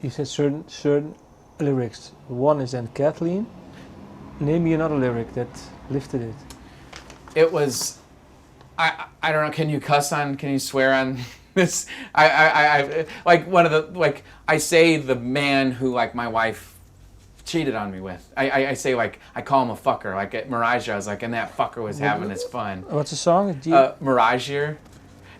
you said certain lyrics. One is then Kathleen. Name me another lyric that lifted it. It was, I don't know. Can you cuss on? Can you swear on this? I like one of the like I say the man who like my wife cheated on me with. I say like I call him a fucker. Like at Mirage Year, I was like, and that fucker was having his fun. What's the song? Mirage Year,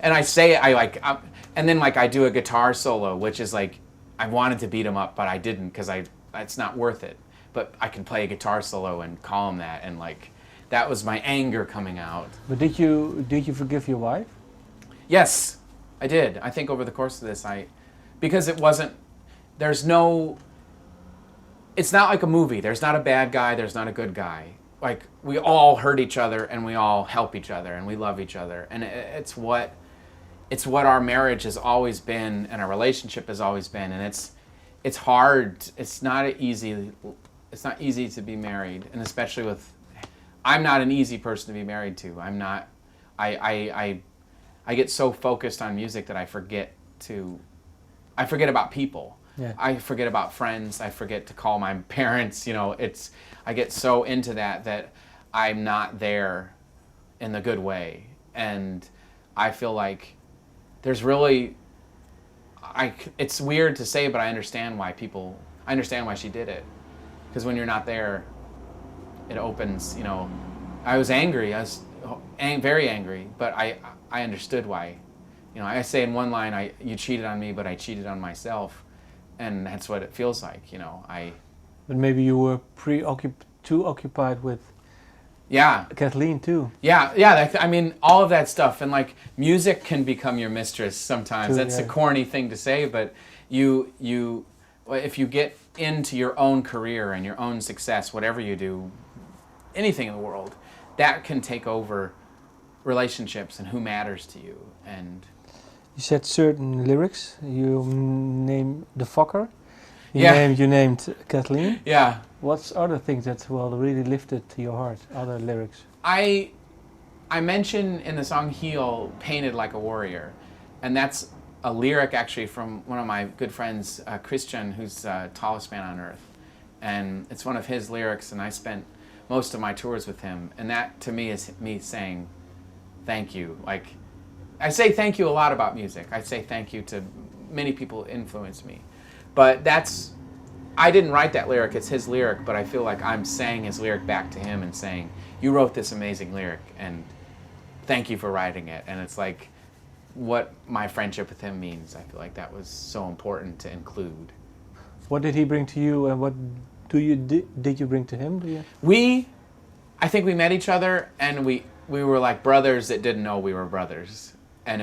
and I say and then like I do a guitar solo, which is like I wanted to beat him up, but I didn't because it's not worth it. But I can play a guitar solo and call him that, and like that was my anger coming out. But did you forgive your wife? Yes, I did. I think over the course of this, because it wasn't. There's no. It's not like a movie. There's not a bad guy. There's not a good guy. Like we all hurt each other and we all help each other and we love each other, and it's what our marriage has always been and our relationship has always been, and it's hard. It's not easy to be married, and especially with. I'm not an easy person to be married to. I'm not. I get so focused on music that I forget about people. Yeah. I forget about friends. I forget to call my parents. I get so into that I'm not there in the good way, and I feel like there's really. It's weird to say, but I understand why she did it, because when you're not there, it opens. I was angry. I was very angry, but I understood why. I say in one line, you cheated on me, but I cheated on myself. And that's what it feels like, But maybe you were too occupied with Kathleen too. Yeah. I mean, all of that stuff. And like, music can become your mistress sometimes. That's a corny thing to say, but if you get into your own career and your own success, whatever you do, anything in the world, that can take over relationships and who matters to you. And you said certain lyrics. You named the fucker. You named Kathleen. Yeah. What's other things that really lifted your heart? Other lyrics. I mention in the song "Heal" "Painted like a warrior," and that's a lyric actually from one of my good friends, Christian, who's the tallest man on earth, and it's one of his lyrics. And I spent most of my tours with him, and that to me is me saying thank you. Like, I say thank you a lot about music. I say thank you to many people who influenced me. But I didn't write that lyric, it's his lyric, but I feel like I'm saying his lyric back to him and saying, you wrote this amazing lyric, and thank you for writing it. And it's like what my friendship with him means. I feel like that was so important to include. What did he bring to you, and what did you bring to him? I think we met each other, and we were like brothers that didn't know we were brothers. And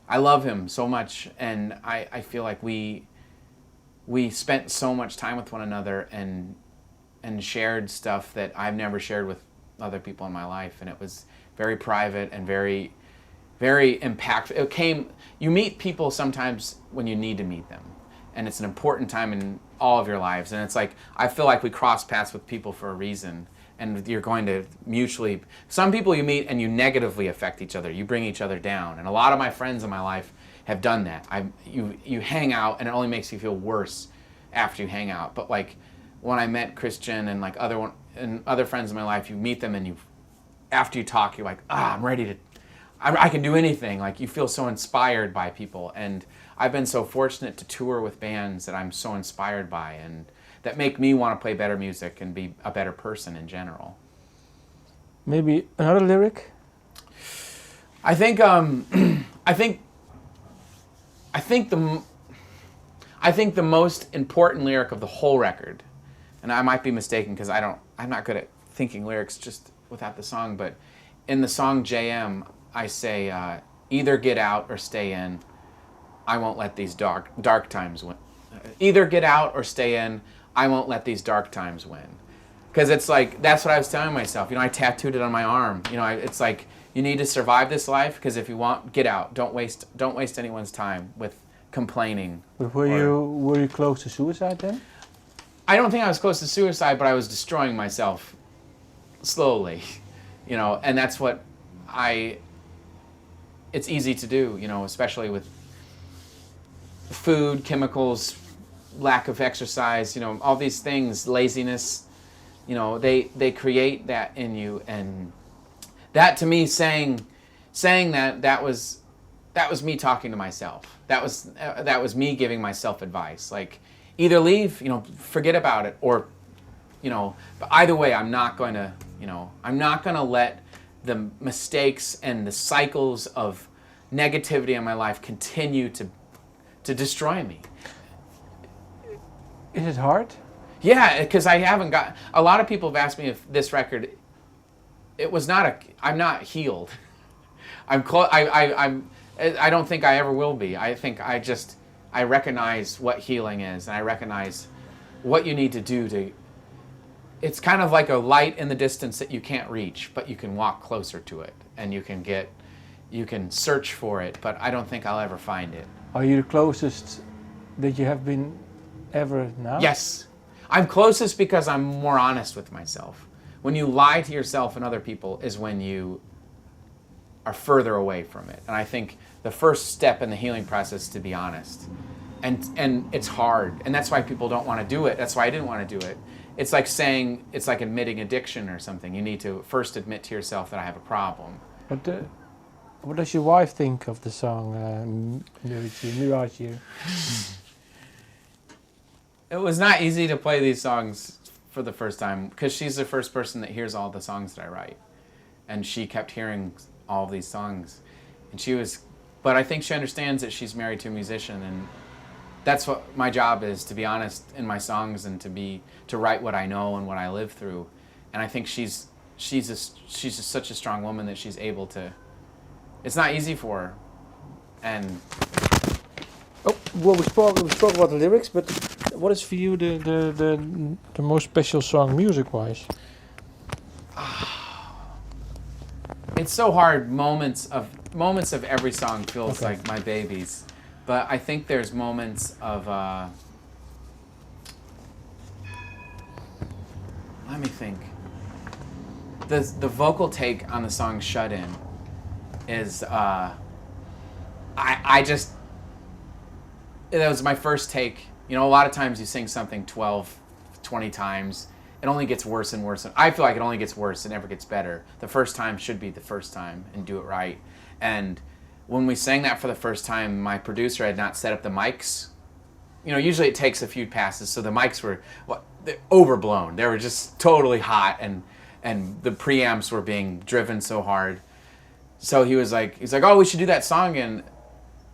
I love him so much, and I feel like we spent so much time with one another and shared stuff that I've never shared with other people in my life, and it was very private and very, very impactful. You meet people sometimes when you need to meet them, and it's an important time in all of your lives, and it's like, I feel like we cross paths with people for a reason, and you're going to mutually, some people you meet and you negatively affect each other, you bring each other down, and a lot of my friends in my life have done that. You hang out and it only makes you feel worse after you hang out. But like when I met Christian and like other friends in my life, you meet them and after you talk, you're like, I'm ready to, I can do anything. Like you feel so inspired by people, and I've been so fortunate to tour with bands that I'm so inspired by and that make me want to play better music and be a better person in general. Maybe another lyric? I think the most important lyric of the whole record, and I might be mistaken because I'm not good at thinking lyrics just without the song, but in the song JM, I say, either get out or stay in. I won't let these dark times win. Either get out or stay in. I won't let these dark times win. Because it's like, that's what I was telling myself. I tattooed it on my arm. It's like, you need to survive this life, because if you want, get out. Don't waste anyone's time with complaining. But were you close to suicide then? I don't think I was close to suicide, but I was destroying myself slowly. And that's what it's easy to do, especially with food, chemicals, lack of exercise, all these things, laziness, they create that in you. And that, to me, saying that was me talking to myself. That was me giving myself advice. Like, either leave, forget about it, or, but either way, I'm not going to let the mistakes and the cycles of negativity in my life continue to destroy me. Is it hard? Yeah, because I haven't got. A lot of people have asked me if this record. I'm not healed. I'm close. I don't think I ever will be. I think I recognize what healing is, and I recognize what you need to do to. It's kind of like a light in the distance that you can't reach, but you can walk closer to it, and you can search for it, but I don't think I'll ever find it. Are you the closest that you have been ever now? Yes. I'm closest because I'm more honest with myself. When you lie to yourself and other people is when you are further away from it. And I think the first step in the healing process is to be honest. And it's hard. And that's why people don't want to do it. That's why I didn't want to do it. It's like admitting addiction or something. You need to first admit to yourself that I have a problem. What does your wife think of the song Mirage Year? It was not easy to play these songs for the first time because she's the first person that hears all the songs that I write. And she kept hearing all of these songs. But I think she understands that she's married to a musician, and that's what my job is, to be honest in my songs and to write what I know and what I live through. And I think she's just such a strong woman that she's able to. It's not easy for her. And we spoke about the lyrics, but what is for you the most special song music-wise? It's so hard. Moments of every song feels like my babies, but I think there's moments of. Let me think. The vocal take on the song "Shut In" is that was my first take. A lot of times you sing something 12, 20 times. It only gets worse and worse. I feel like it only gets worse. It never gets better. The first time should be the first time and do it right. And when we sang that for the first time, my producer had not set up the mics. Usually it takes a few passes, so the mics were overblown. They were just totally hot, and the preamps were being driven so hard. So he's like, oh, we should do that song again.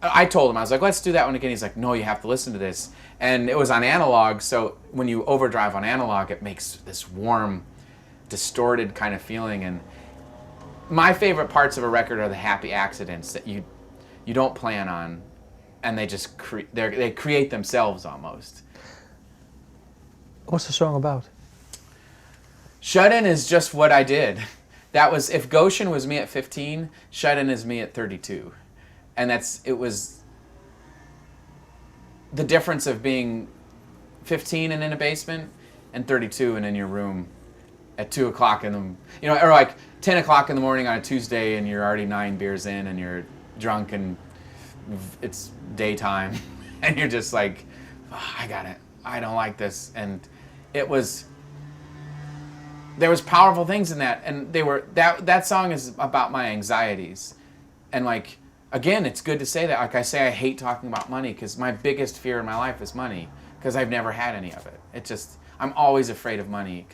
I told him, I was like, let's do that one again. He's like, no, you have to listen to this. And it was on analog, so when you overdrive on analog, it makes this warm, distorted kind of feeling. And my favorite parts of a record are the happy accidents that you don't plan on, and they just they create themselves almost. What's the song about? Shut In is just what I did. That was, if Goshen was me at 15, Shut In is me at 32. And it was the difference of being 15 and in a basement and 32 and in your room at 2 o'clock or like 10 o'clock in the morning on a Tuesday, and you're already 9 beers in and you're drunk and it's daytime and you're just like, oh, I got it. I don't like this. And there was powerful things in that, and that song is about my anxieties. And like, again, it's good to say that. Like I say, I hate talking about money because my biggest fear in my life is money, because I've never had any of it. I'm always afraid of money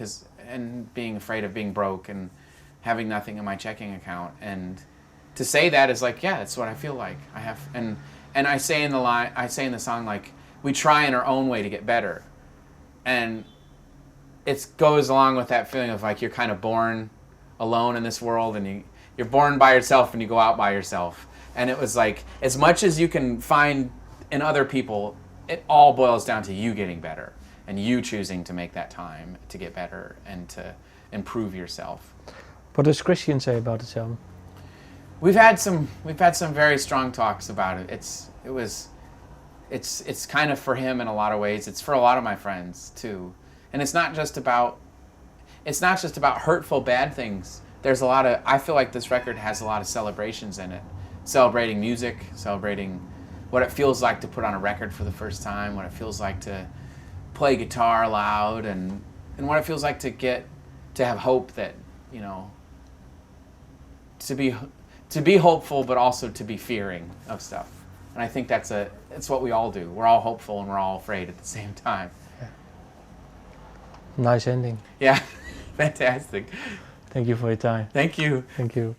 and being afraid of being broke and having nothing in my checking account. And to say that is like, yeah, that's what I feel like. And I say in the song, like, we try in our own way to get better. And it goes along with that feeling of like you're kind of born alone in this world, and you're born by yourself and you go out by yourself. And it was like, as much as you can find in other people, it all boils down to you getting better and you choosing to make that time to get better and to improve yourself. What does Christian say about this album? We've had some very strong talks about it. It's kind of for him in a lot of ways. It's for a lot of my friends too. And it's not just about hurtful bad things. I feel like this record has a lot of celebrations in it. Celebrating music, celebrating what it feels like to put on a record for the first time, what it feels like to play guitar loud, and what it feels like to have hope that, to be hopeful, but also to be fearing of stuff. And I think it's what we all do. We're all hopeful and we're all afraid at the same time. Nice ending. Yeah, fantastic. Thank you for your time. Thank you. Thank you.